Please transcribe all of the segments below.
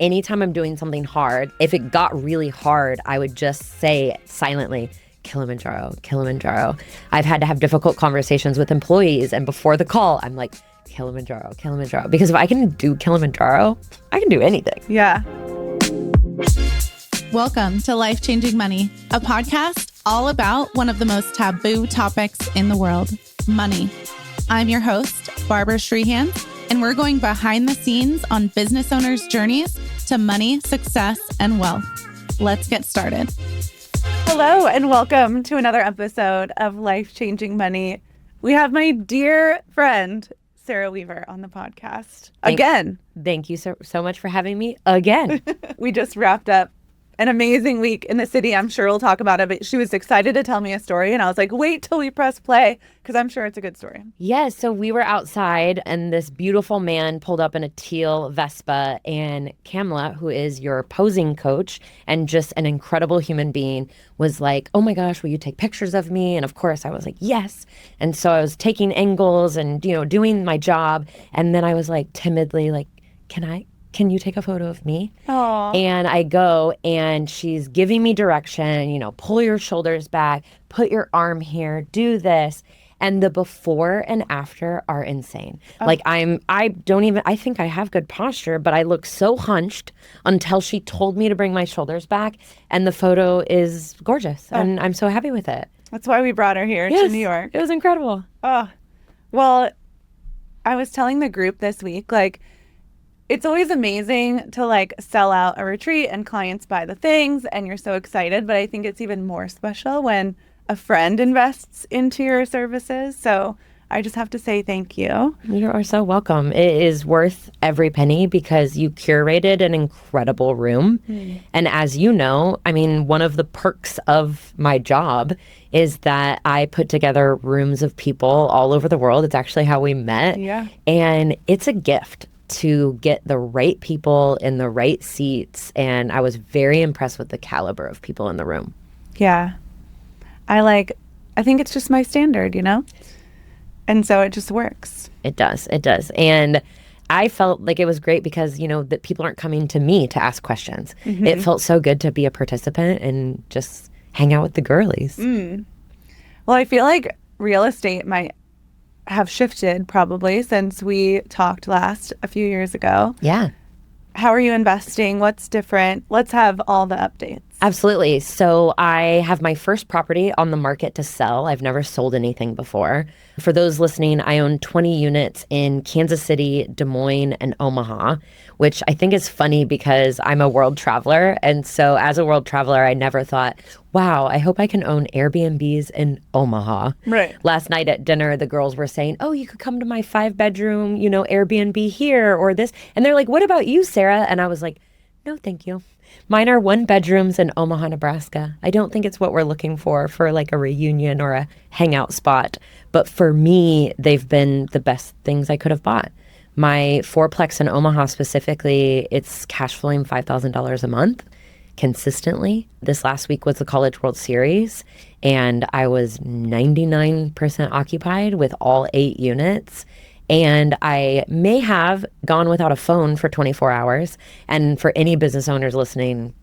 anytime I'm doing something hard, if it got really hard, I would just say silently, Kilimanjaro, Kilimanjaro. I've had to have difficult conversations with employees, and before the call, I'm like, Kilimanjaro, Kilimanjaro. Because if I can do Kilimanjaro, I can do anything. Yeah. Welcome to Life Changing Money, a podcast all about one of the most taboo topics in the world, money. I'm your host, Barb, and we're going behind the scenes on business owners' journeys to money, success, and wealth. Let's get started. Hello, and welcome to another episode of Life Changing Money. We have my dear friend, Sarah Weaver, on the podcast again. Thank you so much for having me again. We just wrapped up an amazing week in the city. I'm sure we'll talk about it, but she was excited to tell me a story. And I was like, wait till we press play, because I'm sure it's a good story. Yes. So we were outside and this beautiful man pulled up in a teal Vespa, and Kamla, who is your posing coach and just an incredible human being, was like, oh my gosh, will you take pictures of me? And of course I was like, yes. And so I was taking angles and, doing my job. And then I was like timidly like, can you take a photo of me? Aww. And I go and she's giving me direction, pull your shoulders back, put your arm here, do this. And the before and after are insane. Oh. Like I think I have good posture, but I look so hunched until she told me to bring my shoulders back. And the photo is gorgeous. Oh. And I'm so happy with it. That's why we brought her here to New York. It was incredible. Oh, well, I was telling the group this week, it's always amazing to sell out a retreat and clients buy the things and you're so excited. But I think it's even more special when a friend invests into your services. So I just have to say thank you. You are so welcome. It is worth every penny because you curated an incredible room. And as you know, one of the perks of my job is that I put together rooms of people all over the world. It's actually how we met. Yeah. And it's a gift to get the right people in the right seats. And I was very impressed with the caliber of people in the room. Yeah. I think it's just my standard, And so it just works. It does. And I felt like it was great because, that people aren't coming to me to ask questions. Mm-hmm. It felt so good to be a participant and just hang out with the girlies. Well, I feel like real estate might have shifted probably since we talked last a few years ago. Yeah. How are you investing? What's different? Let's have all the updates. Absolutely. So I have my first property on the market to sell. I've never sold anything before. For those listening, I own 20 units in Kansas City, Des Moines, and Omaha, which I think is funny because I'm a world traveler. And so as a world traveler, I never thought, wow, I hope I can own Airbnbs in Omaha. Right. Last night at dinner, the girls were saying, oh, you could come to my 5-bedroom, Airbnb here or this. And they're like, what about you, Sarah? And I was like, no, thank you. Mine are 1-bedrooms in Omaha, Nebraska. I don't think it's what we're looking for a reunion or a hangout spot. But for me, they've been the best things I could have bought. My 4-plex in Omaha specifically, it's cash flowing $5,000 a month consistently. This last week was the College World Series, and I was 99% occupied with all 8 units. And I may have gone without a phone for 24 hours. And for any business owners listening,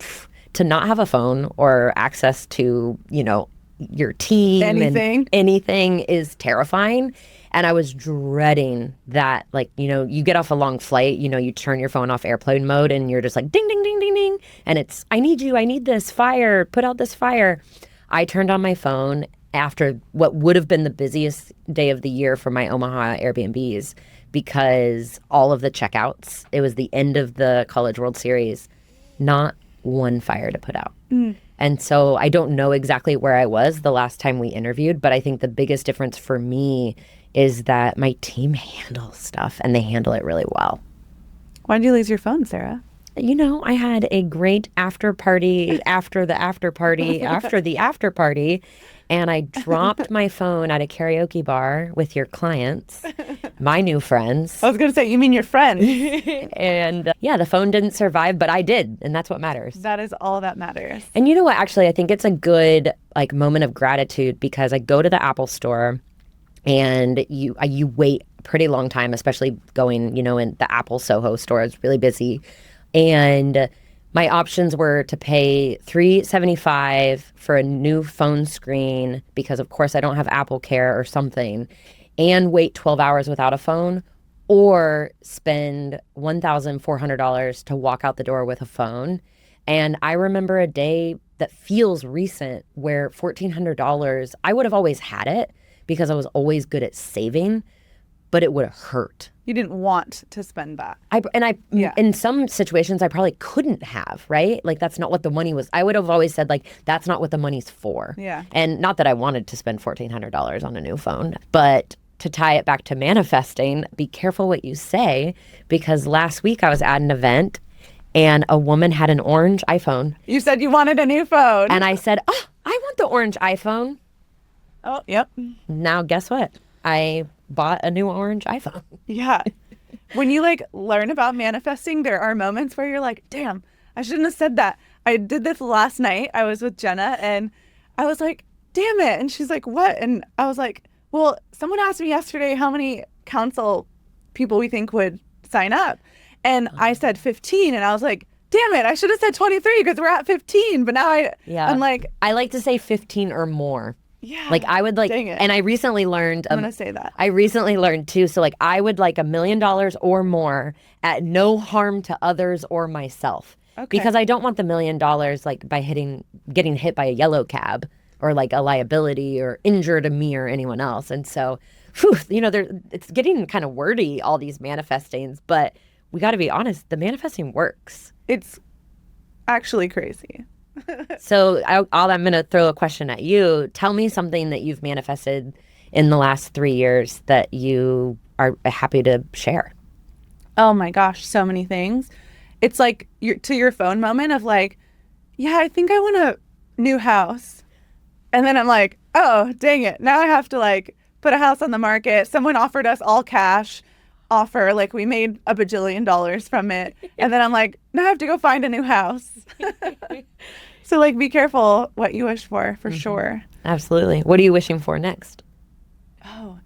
to not have a phone or access to, your team and anything is terrifying. And I was dreading that, you get off a long flight, you turn your phone off airplane mode and you're just like, ding, ding, ding, ding, ding. And it's, I need this fire, put out this fire. I turned on my phone after what would have been the busiest day of the year for my Omaha Airbnbs because all of the checkouts, it was the end of the College World Series, not one fire to put out. And so I don't know exactly where I was the last time we interviewed, but I think the biggest difference for me is that my team handles stuff and they handle it really well. Why did you lose your phone, Sarah? I had a great after party after the after party after the after party. And I dropped my phone at a karaoke bar with your clients, my new friends. I was going to say, you mean your friends. And the phone didn't survive, but I did. And that's what matters. That is all that matters. And you know what? Actually, I think it's a good moment of gratitude because I go to the Apple store and you wait a pretty long time, especially going, in the Apple Soho store. It's really busy. And my options were to pay $375 for a new phone screen because of course I don't have Apple Care or something, and wait 12 hours without a phone, or spend $1,400 to walk out the door with a phone. And I remember a day that feels recent where $1,400, I would have always had it because I was always good at saving, but it would have hurt. You didn't want to spend that. In some situations, I probably couldn't have, right? Like, that's not what the money was. I would have always said, like, that's not what the money's for. Yeah. And not that I wanted to spend $1,400 on a new phone, but to tie it back to manifesting, be careful what you say, because last week I was at an event and a woman had an orange iPhone. You said you wanted a new phone. And I said, oh, I want the orange iPhone. Oh, yep. Now, guess what? I bought a new orange iPhone. Yeah. When you like learn about manifesting, there are moments where you're like, damn, I shouldn't have said that. I did this last night. I was with Jenna and I was like, damn it. And she's like, what? And I was like, well, someone asked me yesterday how many council people we think would sign up. And I said 15. And I was like, damn it, I should have said 23 because we're at 15. But now I'm like, I like to say 15 or more. Yeah. Like I would like, dang it. and I recently learned. I'm going to say that. I recently learned too. So like I would like $1 million or more at no harm to others or myself. Okay. Because I don't want the $1 million like by getting hit by a yellow cab or like a liability or injured me or anyone else. And so, it's getting kind of wordy, all these manifestings, but we got to be honest, the manifesting works. It's actually crazy. So I'm going to throw a question at you. Tell me something that you've manifested in the last 3 years that you are happy to share. Oh my gosh, so many things. It's like your phone moment of like, yeah, I think I want a new house. And then I'm like, oh, dang it. Now I have to like put a house on the market. Someone offered us all cash offer. Like we made $1 bajillion from it. And then I'm like, now I have to go find a new house. So like, be careful what you wish for sure. Absolutely. What are you wishing for next? Oh,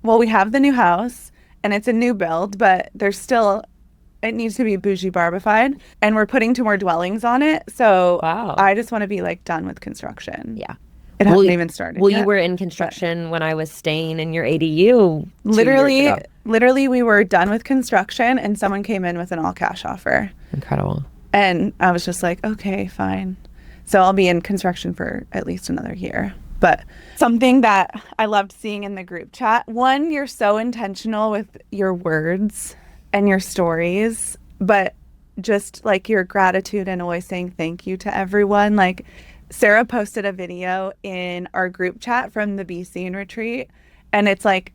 well, we have the new house and it's a new build, but it needs to be bougie barbified and we're putting 2 more dwellings on it. So Wow. I just want to be like done with construction. Yeah. It hasn't even started Well, yet, you were in construction when I was staying in your ADU. 2 years ago. Literally we were done with construction and someone came in with an all cash offer. Incredible. And I was just like, okay, fine. So I'll be in construction for at least another year. But something that I loved seeing in the group chat, one, you're so intentional with your words and your stories, but just like your gratitude and always saying thank you to everyone. Like Sarah posted a video in our group chat from the Be Seen retreat. And it's like,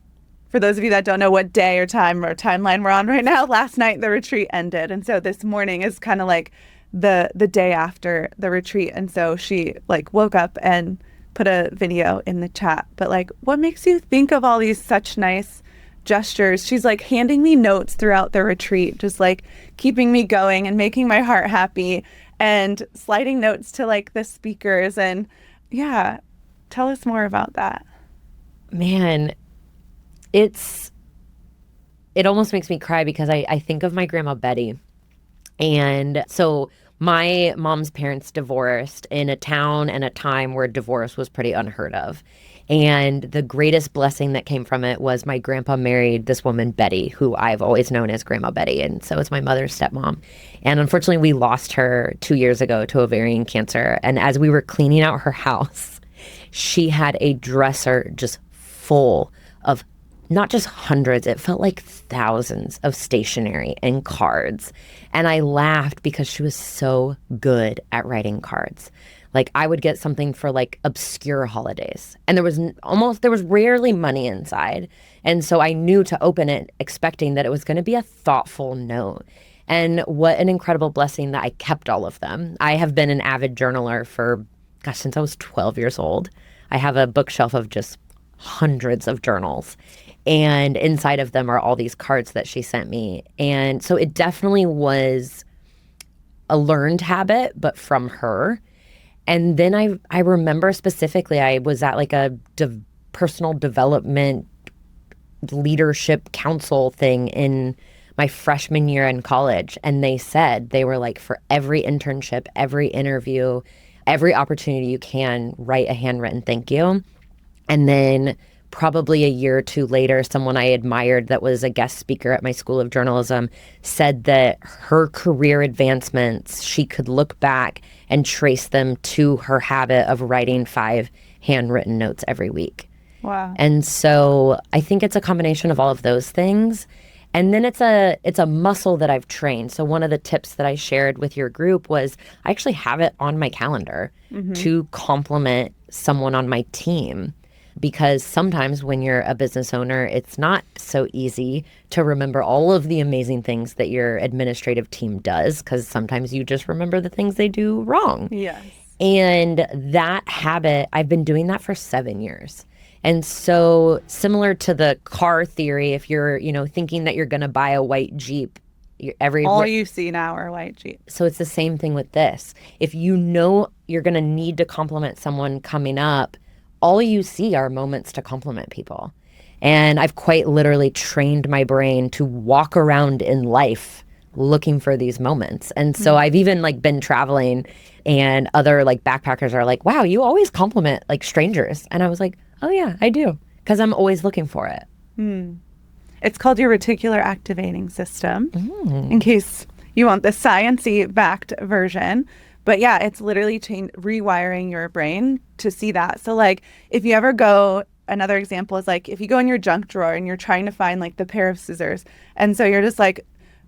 for those of you that don't know what day or time or timeline we're on right now, last night the retreat ended. And so this morning is kind of like the day after the retreat. And so she like woke up and put a video in the chat. But like, what makes you think of all these such nice gestures? She's like handing me notes throughout the retreat, just like keeping me going and making my heart happy and sliding notes to like the speakers. And yeah, tell us more about that. Man, it almost makes me cry because I think of my grandma Betty. And so my mom's parents divorced in a town and a time where divorce was pretty unheard of. And the greatest blessing that came from it was my grandpa married this woman, Betty, who I've always known as Grandma Betty. And so it's my mother's stepmom. And unfortunately, we lost her 2 years ago to ovarian cancer. And as we were cleaning out her house, she had a dresser just full of not just hundreds, it felt like thousands of stationery and cards. And I laughed because she was so good at writing cards. Like I would get something for like obscure holidays and there was rarely money inside. And so I knew to open it expecting that it was going to be a thoughtful note. And what an incredible blessing that I kept all of them. I have been an avid journaler since I was 12 years old. I have a bookshelf of just hundreds of journals. And inside of them are all these cards that she sent me. And so it definitely was a learned habit, but from her. And then I remember specifically, I was at like a personal development leadership council thing in my freshman year in college. And they said, they were like, for every internship, every interview, every opportunity you can, write a handwritten thank you. And then probably a year or two later, someone I admired that was a guest speaker at my school of journalism said that her career advancements, she could look back and trace them to her habit of writing 5 handwritten notes every week. Wow. And so I think it's a combination of all of those things. And then it's a muscle that I've trained. So one of the tips that I shared with your group was I actually have it on my calendar to compliment someone on my team. Because sometimes when you're a business owner, it's not so easy to remember all of the amazing things that your administrative team does, because sometimes you just remember the things they do wrong. Yes. And that habit, I've been doing that for 7 years. And so similar to the car theory, if you're, thinking that you're going to buy a white Jeep, all you see now are white Jeeps. So it's the same thing with this. If you know you're going to need to compliment someone coming up, all you see are moments to compliment people. And I've quite literally trained my brain to walk around in life looking for these moments. And so I've even been traveling and other backpackers are like, wow, you always compliment strangers. And I was like, oh yeah, I do. Because I'm always looking for it. It's called your reticular activating system, in case you want the science-y backed version. But yeah, it's literally rewiring your brain to see that. So if you ever go, another example is if you go in your junk drawer and you're trying to find the pair of scissors. And so you're just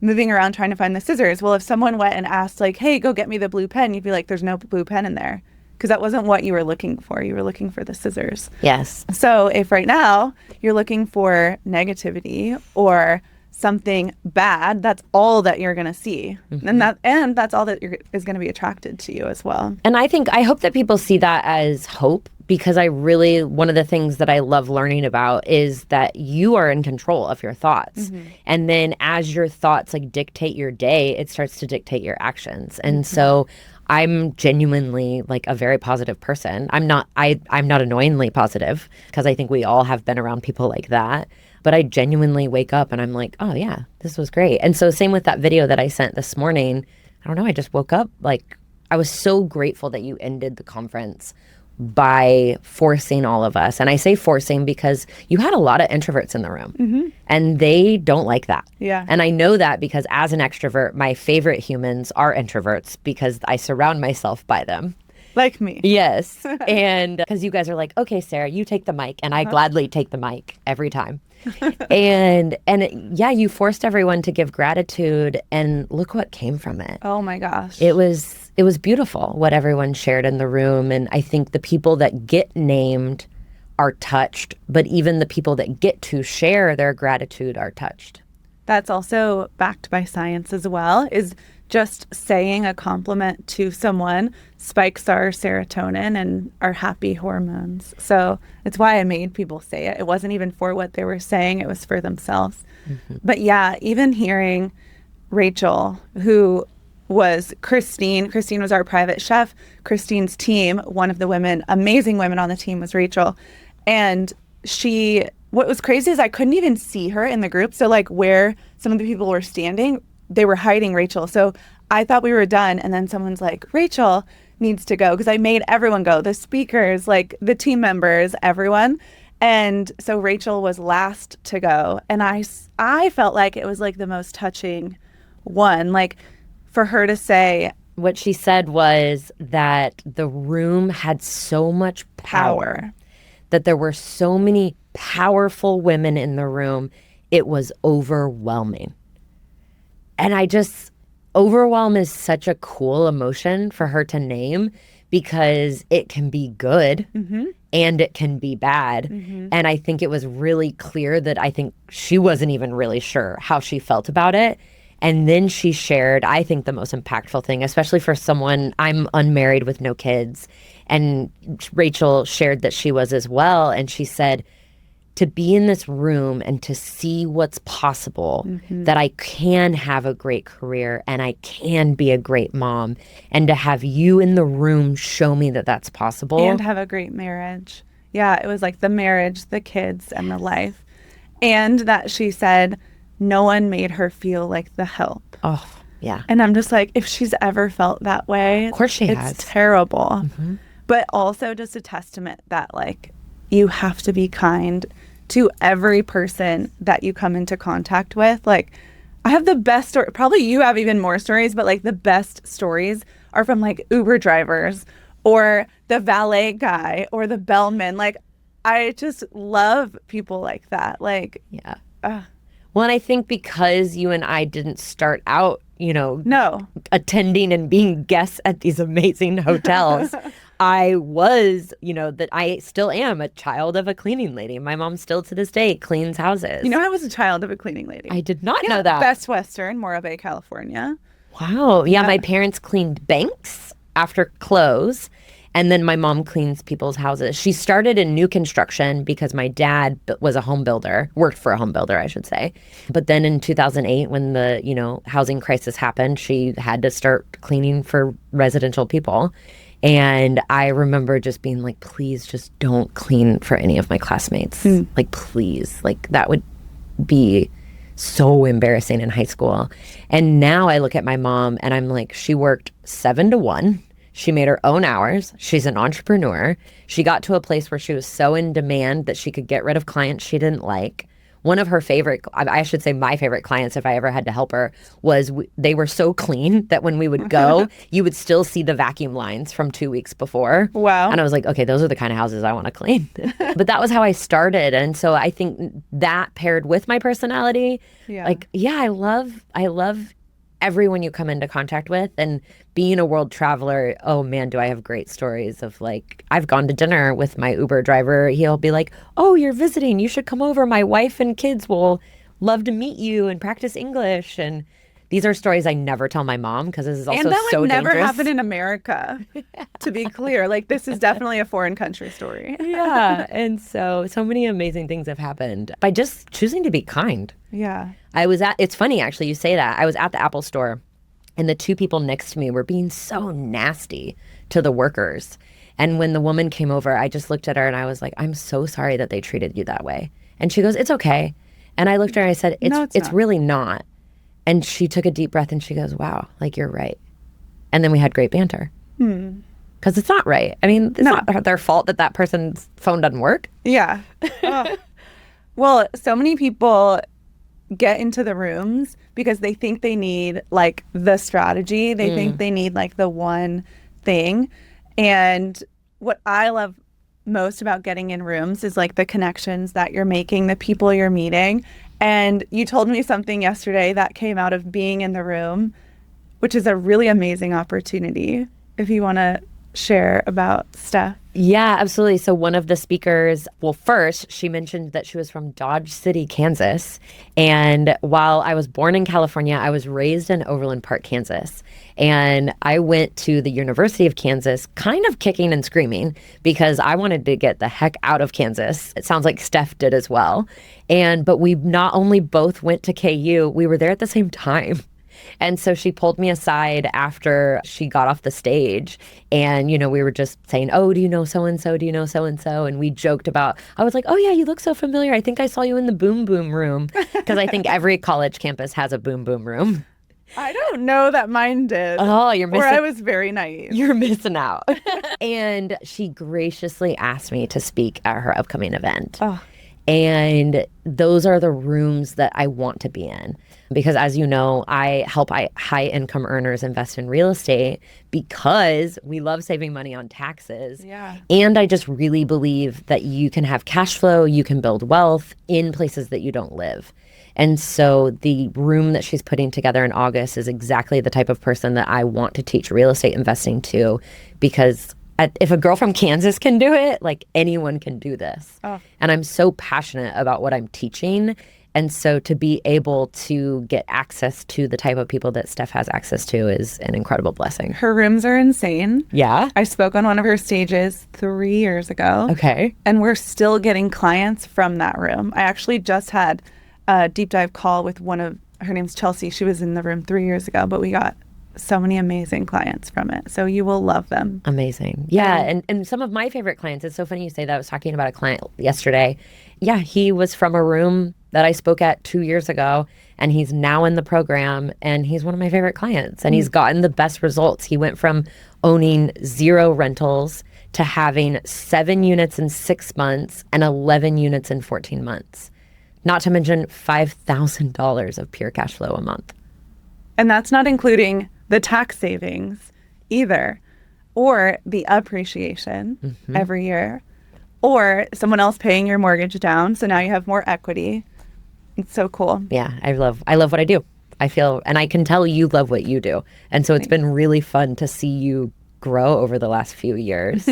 moving around trying to find the scissors. Well, if someone went and asked hey, go get me the blue pen, you'd be like, there's no blue pen in there. Because that wasn't what you were looking for. You were looking for the scissors. Yes. So if right now you're looking for negativity or something bad, that's all that you're going to see. And that's all that is going to be attracted to you as well. And I hope that people see that as hope, because one of the things that I love learning about is that you are in control of your thoughts. And then as your thoughts dictate your day, it starts to dictate your actions. And so I'm genuinely a very positive person. I'm not annoyingly positive, because I think we all have been around people like that. But I genuinely wake up and I'm like, oh yeah, this was great. And so same with that video that I sent this morning. I don't know, I just woke up I was so grateful that you ended the conference by forcing all of us. And I say forcing because you had a lot of introverts in the room and they don't like that. Yeah. And I know that because as an extrovert, my favorite humans are introverts because I surround myself by them. Like me. Yes. And because you guys are like, okay, Sarah, you take the mic. And I gladly take the mic every time. and you forced everyone to give gratitude, and look what came from it. Oh my gosh. It was beautiful what everyone shared in the room. And I think the people that get named are touched, but even the people that get to share their gratitude are touched. That's also backed by science as well, is just saying a compliment to someone spikes our serotonin and our happy hormones. So it's why I made people say it. It wasn't even for what they were saying. It was for themselves. But yeah, even hearing Rachel, who was Christine was our private chef. Christine's team, one of the women, amazing women on the team, was Rachel. And what was crazy is I couldn't even see her in the group. So where some of the people were standing, they were hiding Rachel. So I thought we were done. And then someone's like, Rachel needs to go, because I made everyone go, the speakers, the team members, everyone. And so Rachel was last to go. And I felt like it was the most touching one, for her to say. What she said was that the room had so much power, that there were so many powerful women in the room. It was overwhelming. And overwhelm is such a cool emotion for her to name, because it can be good and it can be bad. And I think it was really clear that I think she wasn't even really sure how she felt about it. And then she shared, I think, the most impactful thing, especially for someone, I'm unmarried with no kids. And Rachel shared that she was as well. And she said, to be in this room and to see what's possible, that I can have a great career and I can be a great mom, and to have you in the room show me that that's possible. And have a great marriage. Yeah, it was the marriage, the kids, and the life. And that she said, no one made her feel like the help. Oh, yeah. And I'm just like, if she's ever felt that way, Of course she it's has. terrible. But also just a testament that like you have to be kind to every person that you come into contact with. Like I have the best story. Probably you have even more stories, but like the best stories are from like Uber drivers or the valet guy or the bellman. Like I just love people like that. Like, Yeah. Well, and I think because you and I didn't start out, no. attending and being guests at these amazing hotels, I was, that I still am a child of a cleaning lady. My mom still to this day cleans houses. I was a child of a cleaning lady. I did not know that. Best Western, Morro Bay, California. Wow. Yeah, my parents cleaned banks after close. And then my mom cleans people's houses. She started in new construction because my dad was a home builder, worked for a home builder, I should say. But then in 2008, when the, housing crisis happened, she had to start cleaning for residential people. And I remember just being like, please just don't clean for any of my classmates. Like, please. Like, that would be so embarrassing in high school. And now I look at my mom and I'm like, she worked 7 to 1. She made her own hours. She's an entrepreneur. She got to a place where she was so in demand that she could get rid of clients she didn't like. One of her favorite, I should say my favorite clients, if I ever had to help her, was they were so clean that when we would go, you would still see the vacuum lines from 2 weeks before. Wow. And I was like, okay, those are the kind of houses I want to clean. But that was how I started. And so I think that paired with my personality, I love everyone you come into contact with. And being a world traveler, oh man, do I have great stories of like, I've gone to dinner with my Uber driver. He'll be like, oh, you're visiting. You should come over. My wife and kids will love to meet you and practice English. And these are stories I never tell my mom because this is also and that so would never dangerous. happen in America, to be clear. Like this is definitely a foreign country story. Yeah. And so many amazing things have happened by just choosing to be kind. Yeah. It's funny actually, you say that. I was at the Apple store and the 2 people next to me were being so nasty to the workers. And when the woman came over, I just looked at her and I was like, I'm so sorry that they treated you that way. And she goes, it's okay. And I looked at her and I said, it's really not. And she took a deep breath and she goes, wow, like you're right. And then we had great banter. Because it's not right. I mean, it's not their fault that person's phone doesn't work. Yeah. Well, so many people get into the rooms because they think they need like the strategy. They think they need like the one thing. And what I love most about getting in rooms is like the connections that you're making, the people you're meeting. And you told me something yesterday that came out of being in the room, which is a really amazing opportunity. If you want to share about Steph. Yeah, absolutely. So one of the speakers, well, first, she mentioned that she was from Dodge City, Kansas. And while I was born in California, I was raised in Overland Park, Kansas. And I went to the University of Kansas kind of kicking and screaming because I wanted to get the heck out of Kansas. It sounds like Steph did as well. But we not only both went to KU, we were there at the same time. And so she pulled me aside after she got off the stage and, we were just saying, oh, do you know so-and-so? Do you know so-and-so? And we joked about, I was like, oh yeah, you look so familiar. I think I saw you in the boom boom room. Because I think every college campus has a boom boom room. I don't know that mine did. Oh, you're missing. Or I was very naive. You're missing out. And she graciously asked me to speak at her upcoming event. Oh. And those are the rooms that I want to be in. Because as you know, I help high income earners invest in real estate because we love saving money on taxes. Yeah. And I just really believe that you can have cash flow, you can build wealth in places that you don't live. And so the room that she's putting together in August is exactly the type of person that I want to teach real estate investing to, because if a girl from Kansas can do it, like anyone can do this. Oh. And I'm so passionate about what I'm teaching. And so to be able to get access to the type of people that Steph has access to is an incredible blessing. Her rooms are insane. Yeah. I spoke on one of her stages 3 years ago. Okay. And we're still getting clients from that room. I actually just had a deep dive call with her name's Chelsea. She was in the room 3 years ago, but we got so many amazing clients from it. So you will love them. Amazing. Yeah. And some of my favorite clients, it's so funny you say that. I was talking about a client yesterday. Yeah, he was from a room that I spoke at 2 years ago, and he's now in the program, and he's one of my favorite clients, and he's gotten the best results. He went from owning 0 rentals to having 7 units in 6 months and 11 units in 14 months. Not to mention $5,000 of pure cash flow a month. And that's not including the tax savings either, or the appreciation every year, or someone else paying your mortgage down. So now you have more equity. It's so cool. Yeah, I love what I do. I feel, and I can tell you love what you do. And so it's been really fun to see you grow over the last few years.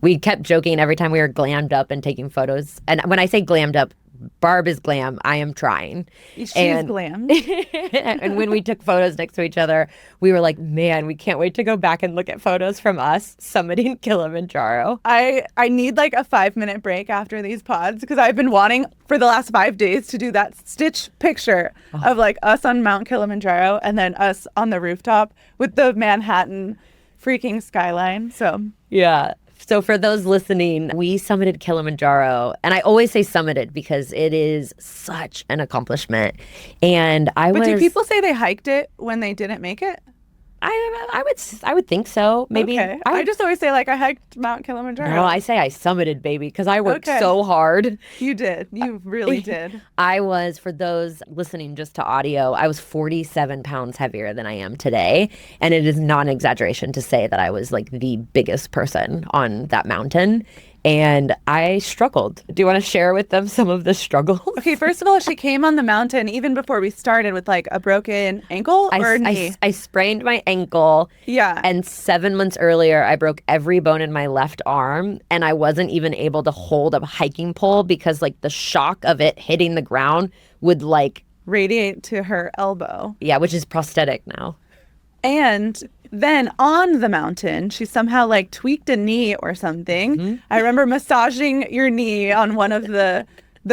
We kept joking every time we were glammed up and taking photos. And when I say glammed up, Barb is glam. I am trying. She's glam. And when we took photos next to each other, we were like, man, we can't wait to go back and look at photos from us summiting Kilimanjaro. I need like a 5-minute break after these pods because I've been wanting for the last 5 days to do that stitch picture of like us on Mount Kilimanjaro and then us on the rooftop with the Manhattan freaking skyline. So yeah. So for those listening, we summited Kilimanjaro, and I always say summited because it is such an accomplishment. And But do people say they hiked it when they didn't make it? I would think so. Maybe. Okay. I just always say like I hiked Mount Kilimanjaro. No, I say I summited, baby, because I worked so hard. You did. You really did. I was, for those listening just to audio, I was 47 pounds heavier than I am today. And it is not an exaggeration to say that I was like the biggest person on that mountain. And I struggled. Do you want to share with them some of the struggles? Okay, first of all, she came on the mountain even before we started with like a broken ankle or knee. I sprained my ankle. Yeah. And 7 months earlier, I broke every bone in my left arm. And I wasn't even able to hold a hiking pole because like the shock of it hitting the ground would like radiate to her elbow. Yeah, which is prosthetic now. And then on the mountain, she somehow like tweaked a knee or something. I remember massaging your knee on one of the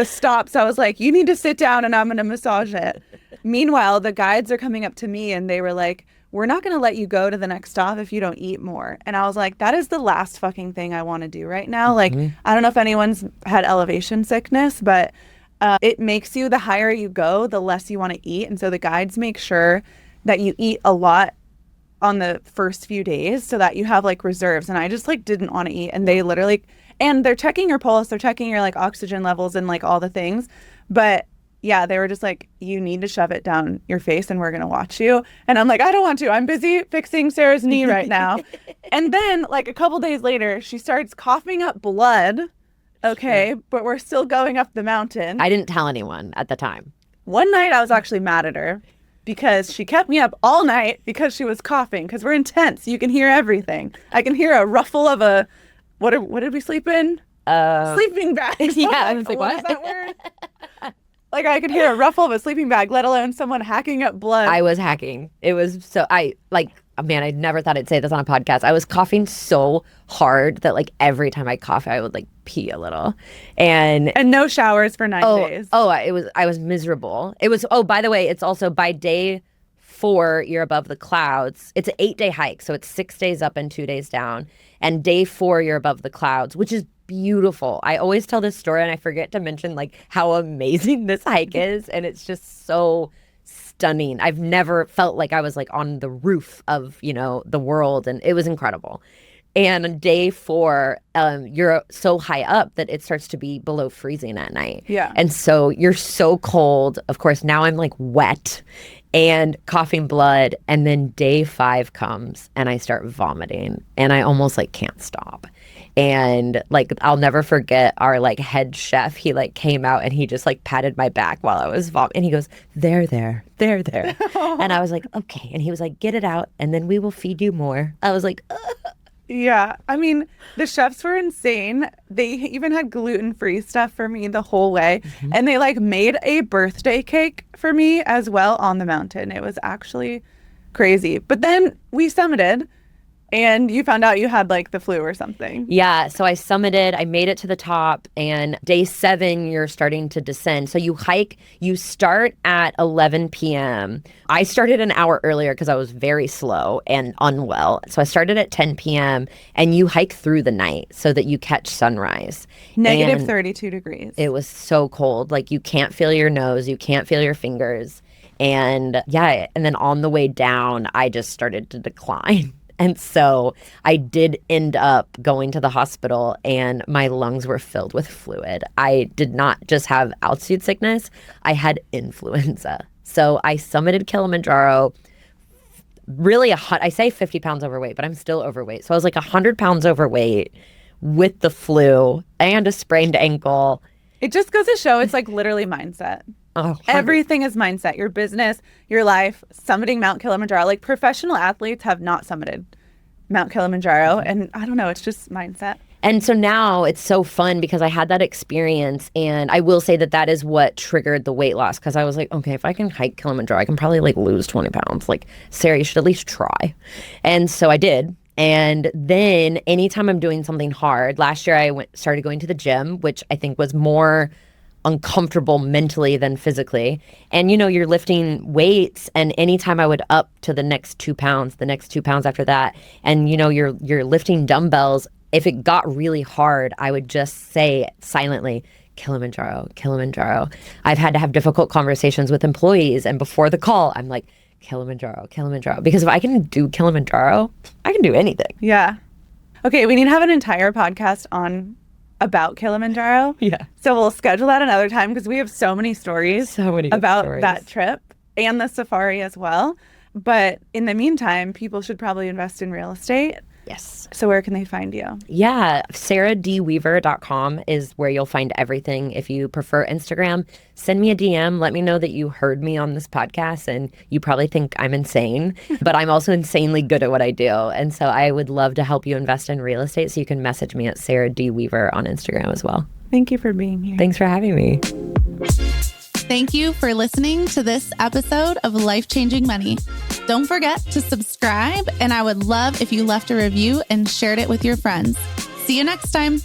stops. I was like, you need to sit down and I'm going to massage it. Meanwhile, the guides are coming up to me and they were like, we're not going to let you go to the next stop if you don't eat more. And I was like, that is the last fucking thing I want to do right now. Like, I don't know if anyone's had elevation sickness, but it makes you, the higher you go, the less you want to eat. And so the guides make sure that you eat a lot on the first few days so that you have like reserves. And I just like didn't want to eat. And they literally, and they're checking your pulse, they're checking your like oxygen levels and like all the things. But yeah, they were just like, you need to shove it down your face and we're going to watch you. And I'm like, I don't want to. I'm busy fixing Sarah's knee right now. And then like a couple days later, she starts coughing up blood. Okay, but we're still going up the mountain. I didn't tell anyone at the time. One night I was actually mad at her because she kept me up all night because she was coughing, because we're intense. You can hear everything. I can hear a ruffle of a, what did we sleep in? Sleeping bag. Yeah, I was like, what? Is that word? Like I could hear a ruffle of a sleeping bag, let alone someone hacking up blood. I was hacking. It was so, man, I never thought I'd say this on a podcast. I was coughing so hard that like every time I cough, I would like pee a little. And no showers for 9 days. I was miserable. It was, by the way, it's also by day 4, you're above the clouds. It's an 8-day hike. So it's 6 days up and 2 days down. And day 4, you're above the clouds, which is beautiful. I always tell this story and I forget to mention like how amazing this hike is. And it's just so stunning. I've never felt like I was like on the roof of, the world, and it was incredible. And on day 4, you're so high up that it starts to be below freezing at night. Yeah. And so you're so cold. Of course, now I'm like wet and coughing blood. And then day 5 comes and I start vomiting and I almost like can't stop. And like, I'll never forget our like head chef. He like came out and he just like patted my back while I was vomiting. And he goes, there. And I was like, okay. And he was like, get it out and then we will feed you more. I was like, ugh. Yeah. I mean, the chefs were insane. They even had gluten-free stuff for me the whole way. Mm-hmm. And they like made a birthday cake for me as well on the mountain. It was actually crazy. But then we summited And you found out you had like the flu or something. Yeah, so I summited, I made it to the top, and day 7, you're starting to descend. So you hike, you start at 11 p.m. I started an hour earlier because I was very slow and unwell. So I started at 10 p.m. and you hike through the night so that you catch sunrise. Negative And 32 degrees. it was so cold. Like you can't feel your nose, you can't feel your fingers. And yeah, and then on the way down, I just started to decline. And so I did end up going to the hospital and my lungs were filled with fluid. I did not just have altitude sickness, I had influenza. So I summited Kilimanjaro, really, I say 50 pounds overweight, but I'm still overweight. So I was like 100 pounds overweight with the flu and a sprained ankle. It just goes to show it's like literally mindset. Oh, Everything is mindset. Your business, your life, summiting Mount Kilimanjaro. Like professional athletes have not summited Mount Kilimanjaro. And I don't know, it's just mindset. And so now it's so fun because I had that experience. And I will say that that is what triggered the weight loss. Because I was like, okay, if I can hike Kilimanjaro, I can probably like lose 20 pounds. Like, Sarah, you should at least try. And so I did. And then anytime I'm doing something hard, last year I started going to the gym, which I think was more uncomfortable mentally than physically. And you know, you're lifting weights, and anytime I would up to the next 2 pounds, the next 2 pounds after that, and you know, you're lifting dumbbells, if it got really hard, I would just say silently, Kilimanjaro, Kilimanjaro. I've had to have difficult conversations with employees, and before the call, I'm like, Kilimanjaro, Kilimanjaro. Because if I can do Kilimanjaro, I can do anything. Yeah. Okay, we need to have an entire podcast about Kilimanjaro. Yeah. So we'll schedule that another time because we have so many stories about stories. that trip and the safari as well. But in the meantime, people should probably invest in real estate. Yes. So where can they find you? Yeah, sarahdweaver.com is where you'll find everything. If you prefer Instagram, send me a DM. Let me know that you heard me on this podcast and you probably think I'm insane, but I'm also insanely good at what I do. And so I would love to help you invest in real estate. So you can message me at sarahdweaver on Instagram as well. Thank you for being here. Thanks for having me. Thank you for listening to this episode of Life Changing Money. Don't forget to subscribe, and I would love if you left a review and shared it with your friends. See you next time.